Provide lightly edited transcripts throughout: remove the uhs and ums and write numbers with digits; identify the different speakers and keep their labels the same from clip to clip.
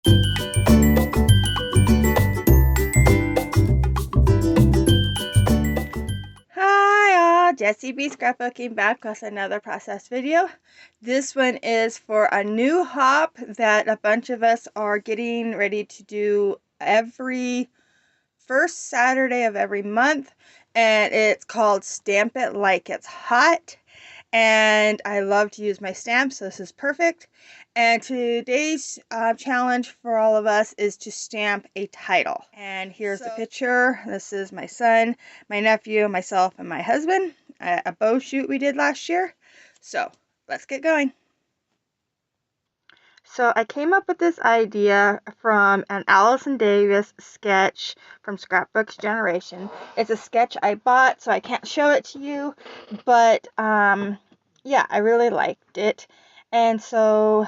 Speaker 1: Hi all, Jessie B Scrapbooking back with another process video. This one is for a new hop that a bunch of us are getting ready to do every first Saturday of every month, and it's called Stamp It Like It's Hot. And I love to use my stamps, so this is perfect. And today's challenge for all of us is to stamp a title. And here's the picture. This is my son, my nephew, myself, and my husband at a bow shoot we did last year. So let's get going. So I came up with this idea from an Allison Davis sketch from Scrapbooks Generation. It's a sketch I bought, so I can't show it to you, but yeah, I really liked it. And so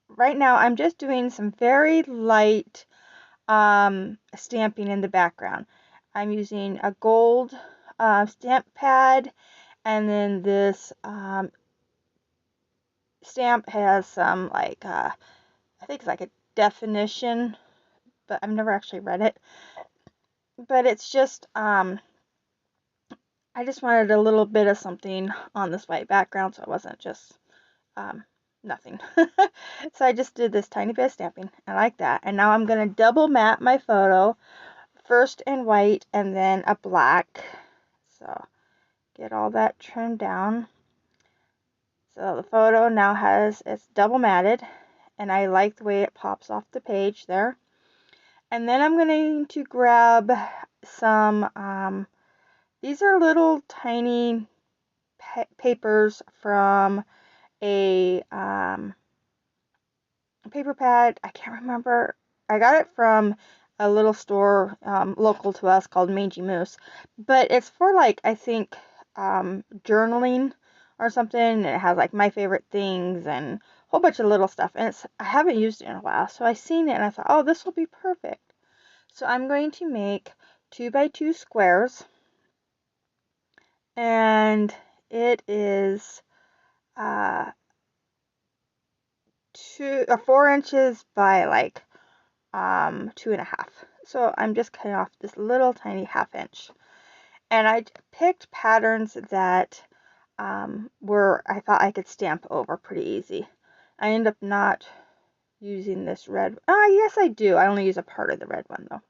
Speaker 1: right now I'm just doing some very light stamping in the background. I'm using a gold stamp pad, and then this stamp has some like I think it's like a definition, but I've never actually read it. But it's just I just wanted a little bit of something on this white background, so it wasn't just nothing. So I just did this tiny bit of stamping. I like that. And now I'm going to double matte my photo, first in white and then a black. So get all that trimmed down. So the photo now it's double matted, and I like the way it pops off the page there. And then I'm going to grab some, these are little tiny papers from a paper pad. I can't remember. I got it from a little store local to us called Mangy Moose. But it's for like, I think, journaling or something. It has like my favorite things and a whole bunch of little stuff. And I haven't used it in a while. So I seen it and I thought, oh, this will be perfect. So I'm going to make 2x2 squares. And it is 4 inches by like 2.5. So I'm just cutting off this little tiny 1/2 inch. And I picked patterns that I thought I could stamp over pretty easy. I end up not using this red. Yes, I do. I only use a part of the red one though.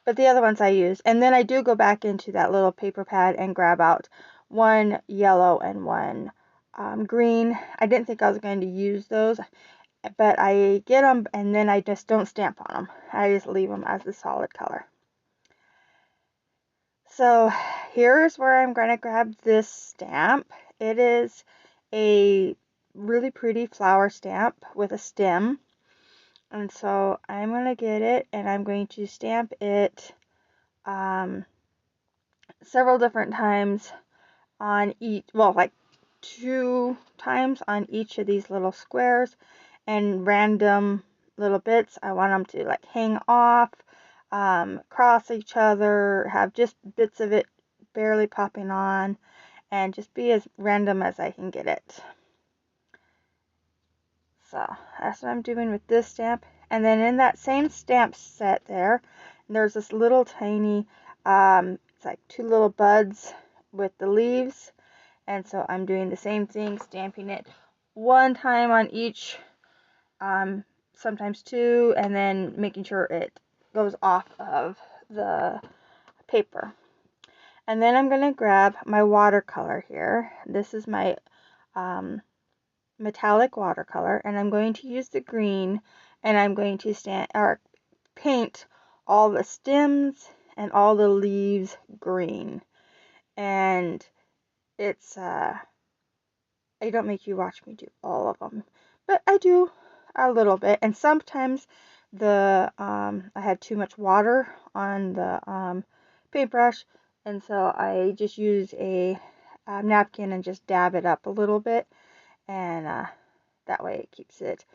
Speaker 1: But the other ones I use. And then I do go back into that little paper pad and grab out one yellow and one green. I didn't think I was going to use those, but I get them and then I just don't stamp on them. I just leave them as the solid color. So here's where I'm going to grab this stamp. It is a really pretty flower stamp with a stem. And so I'm going to get it and I'm going to stamp it several different times on each, well, like 2 times on each of these little squares, and random little bits. I want them to like hang off, cross each other, have just bits of it barely popping on, and just be as random as I can get it. So that's what I'm doing with this stamp. And then in that same stamp set there's this little tiny, it's like 2 little buds with the leaves. And so I'm doing the same thing, stamping it 1 time on each, sometimes 2, and then making sure it goes off of the paper. And then I'm going to grab my watercolor here. This is my metallic watercolor, and I'm going to use the green, and I'm going to paint all the stems and all the leaves green. And it's I don't make you watch me do all of them, but I do a little bit. And sometimes I had too much water on the paintbrush, and so I just use a napkin and just dab it up a little bit, and that way it keeps it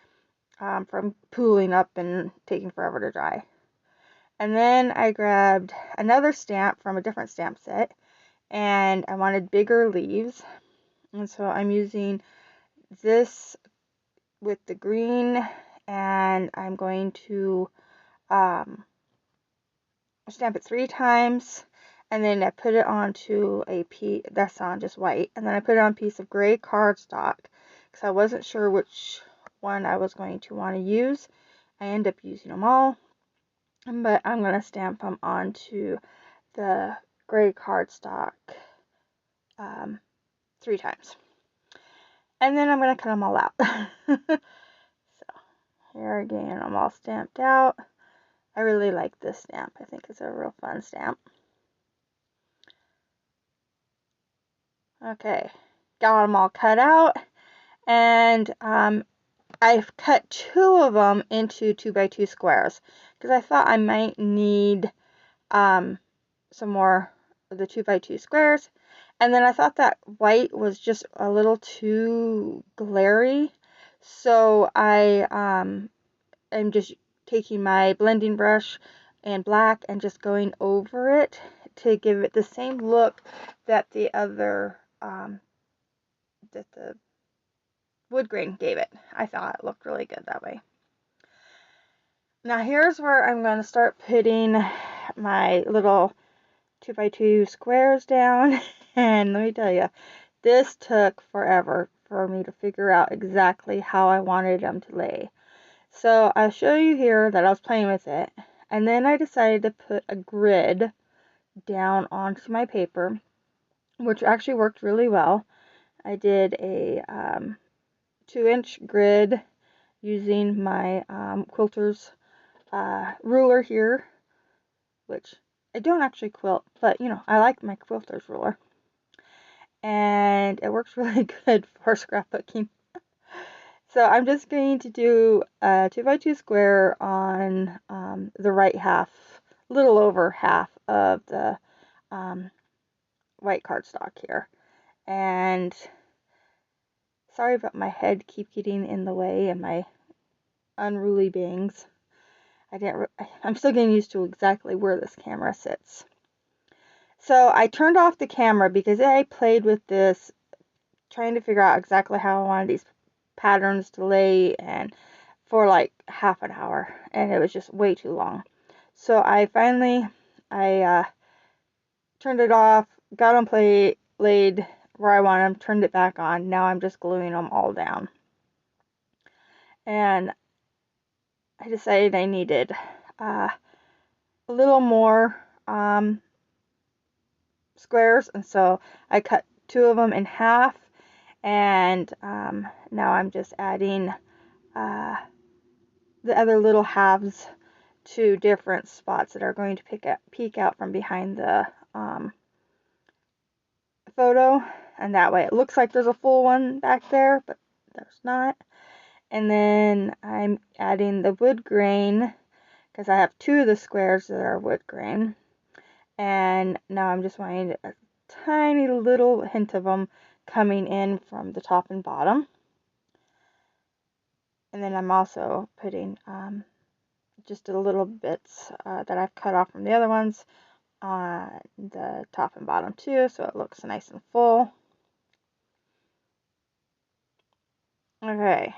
Speaker 1: from pooling up and taking forever to dry. And then I grabbed another stamp from a different stamp set, and I wanted bigger leaves, and so I'm using this with the green and I'm going to stamp it 3 times, and then I put it onto a piece that's on just white, and then I put it on a piece of gray cardstock because I wasn't sure which one I was going to want to use. I end up using them all, but I'm going to stamp them onto the gray cardstock 3 times, and then I'm going to cut them all out. So here again, I'm all stamped out. I really like this stamp. I think it's a real fun stamp. Okay, got them all cut out, and I've cut 2 of them into 2x2 squares because I thought I might need some more of the 2x2 squares, and then I thought that white was just a little too glary, so I am just taking my blending brush and black and just going over it to give it the same look that the other that the wood grain gave it. I thought it looked really good that way. Now here's where I'm going to start putting my little 2x2 squares down, and let me tell you, this took forever for me to figure out exactly how I wanted them to lay. So I'll show you here that I was playing with it, and then I decided to put a grid down onto my paper, which actually worked really well. I did a 2-inch grid using my quilter's ruler here, which I don't actually quilt, but you know, I like my quilter's ruler, and it works really good for scrapbooking. So I'm just going to do a 2x2 square on the right half, little over half of the white cardstock here. And sorry about my head keep getting in the way and my unruly bangs. I'm still getting used to exactly where this camera sits. So I turned off the camera because I played with this, trying to figure out exactly how I wanted these patterns to lay, and for like half an hour, and it was just way too long. So I finally turned it off, got them laid where I want them, turned it back on. Now I'm just gluing them all down. And I decided I needed a little more squares, and so I cut 2 of them in half, and now I'm just adding the other little halves to different spots that are going to peek out from behind the photo, and that way it looks like there's a full one back there, but there's not. And then I'm adding the wood grain because I have 2 of the squares that are wood grain, and now I'm just wanting a tiny little hint of them coming in from the top and bottom. And then I'm also putting just a little bits that I've cut off from the other ones on the top and bottom too, so it looks nice and full. Okay,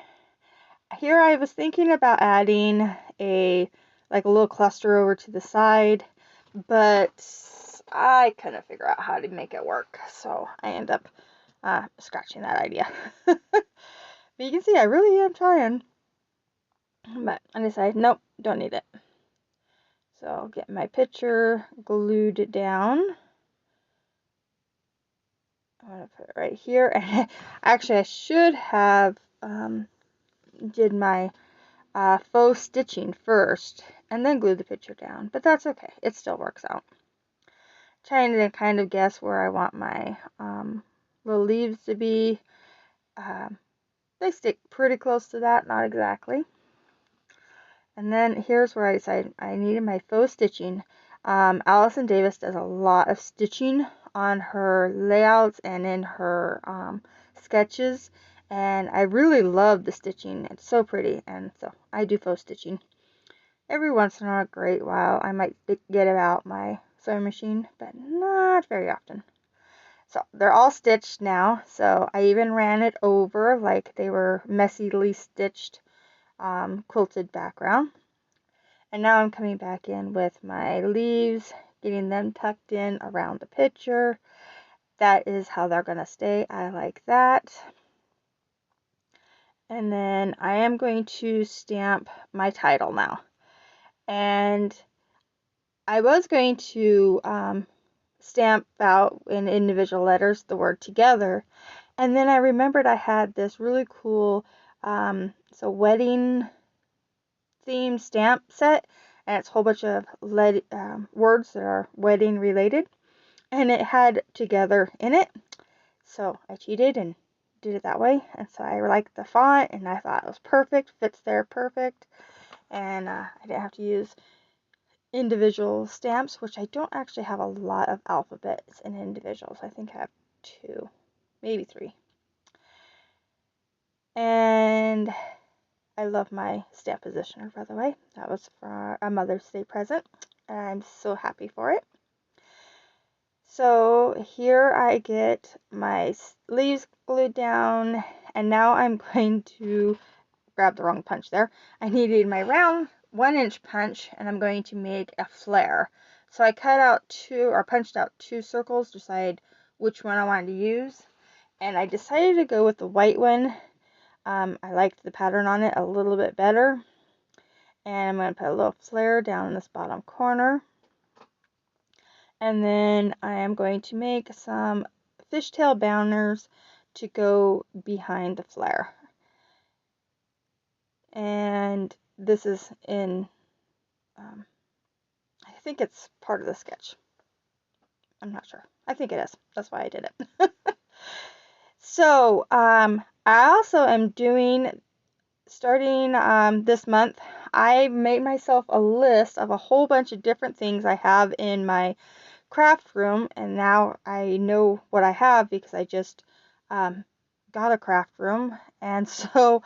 Speaker 1: here I was thinking about adding a little cluster over to the side, but I couldn't figure out how to make it work, so I end up scratching that idea. But you can see I really am trying, but I decided nope, don't need it. So I'll get my picture glued down. I'm going to put it right here. And actually, I should have did my faux stitching first and then glued the picture down. But that's okay. It still works out. Trying to kind of guess where I want my little leaves to be. They stick pretty close to that, not exactly. And then here's where I decided I needed my faux stitching. Allison Davis does a lot of stitching on her layouts and in her sketches, and I really love the stitching. It's so pretty, and so I do faux stitching. Every once in a great while I might get out my sewing machine, but not very often. So they're all stitched now, so I even ran it over like they were messily stitched quilted background. And now I'm coming back in with my leaves, getting them tucked in around the picture. That is how they're going to stay. I like that. And then I am going to stamp my title now. And I was going to stamp out in individual letters the word together. And then I remembered I had this really cool wedding themed stamp set. And it's a whole bunch of words that are wedding related. And it had together in it. So I cheated and did it that way. And so I liked the font and I thought it was perfect. Fits there perfect. And I didn't have to use individual stamps, which I don't actually have a lot of alphabets in individuals. I think I have 2, maybe 3. And I love my stamp positioner, by the way. That was for a Mother's Day present, and I'm so happy for it. So here I get my leaves glued down, and now I'm going to grab the wrong punch there. I needed my round 1-inch punch, and I'm going to make a flare. So I punched out 2 circles, decide which one I wanted to use, and I decided to go with the white one. I liked the pattern on it a little bit better, and I'm going to put a little flare down in this bottom corner, and then I am going to make some fishtail banners to go behind the flare. And this is in, I think it's part of the sketch. I'm not sure. I think it is. That's why I did it. So, I also am starting this month, I made myself a list of a whole bunch of different things I have in my craft room, and now I know what I have because I just got a craft room. And so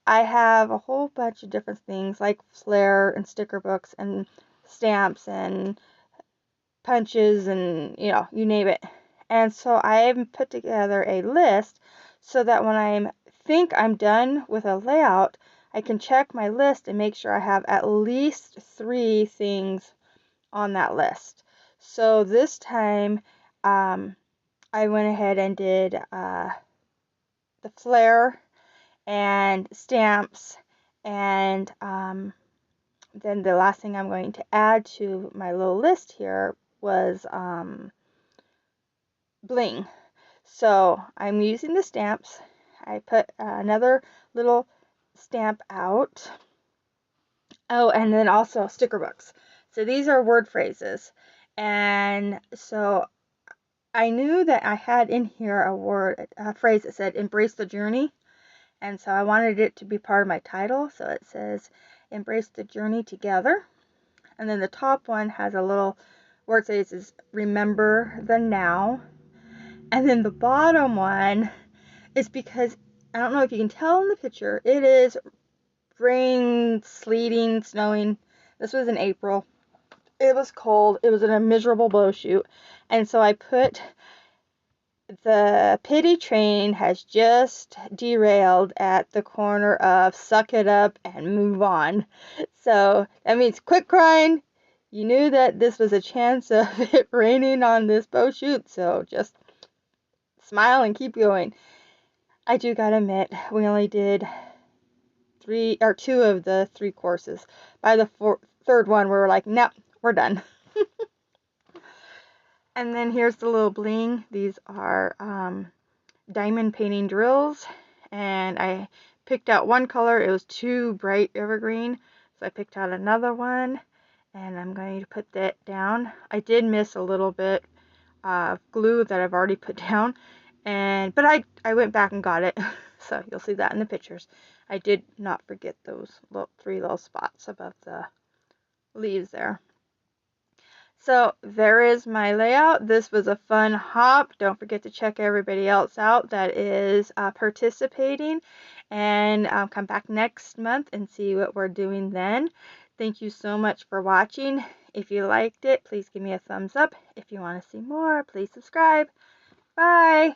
Speaker 1: I have a whole bunch of different things like flair and sticker books and stamps and punches and you name it. And so I have put together a list so that when I think I'm done with a layout, I can check my list and make sure I have at least 3 things on that list. So this time I went ahead and did the flare and stamps, and then the last thing I'm going to add to my little list here was bling. So I'm using the stamps. I put another little stamp out. Oh, and then also sticker books. So these are word phrases. And so I knew that I had in here a phrase that said embrace the journey. And so I wanted it to be part of my title. So it says embrace the journey together. And then the top one has a little word that says remember the now. And then the bottom one is because, I don't know if you can tell in the picture, it is rain, sleeting, snowing. This was in April. It was cold. It was in a miserable blow shoot. And so I put the pity train has just derailed at the corner of suck it up and move on. So that means quit crying. You knew that this was a chance of it raining on this bow shoot, so just smile and keep going. I do gotta admit, we only did 2 of the 3 courses. By the 3rd one, we were like, no, we're done. And then here's the little bling. These are diamond painting drills, and I picked out one color. It was too bright evergreen, so I picked out another one, and I'm going to put that down. I did miss a little bit of glue that I've already put down, but I went back and got it, so you'll see that in the pictures. I did not forget those 3 little spots above the leaves there. So there is my layout. This was a fun hop. Don't forget to check everybody else out that is participating, and come back next month and see what we're doing then. Thank you so much for watching. If you liked it, please give me a thumbs up. If you want to see more, please subscribe. Bye!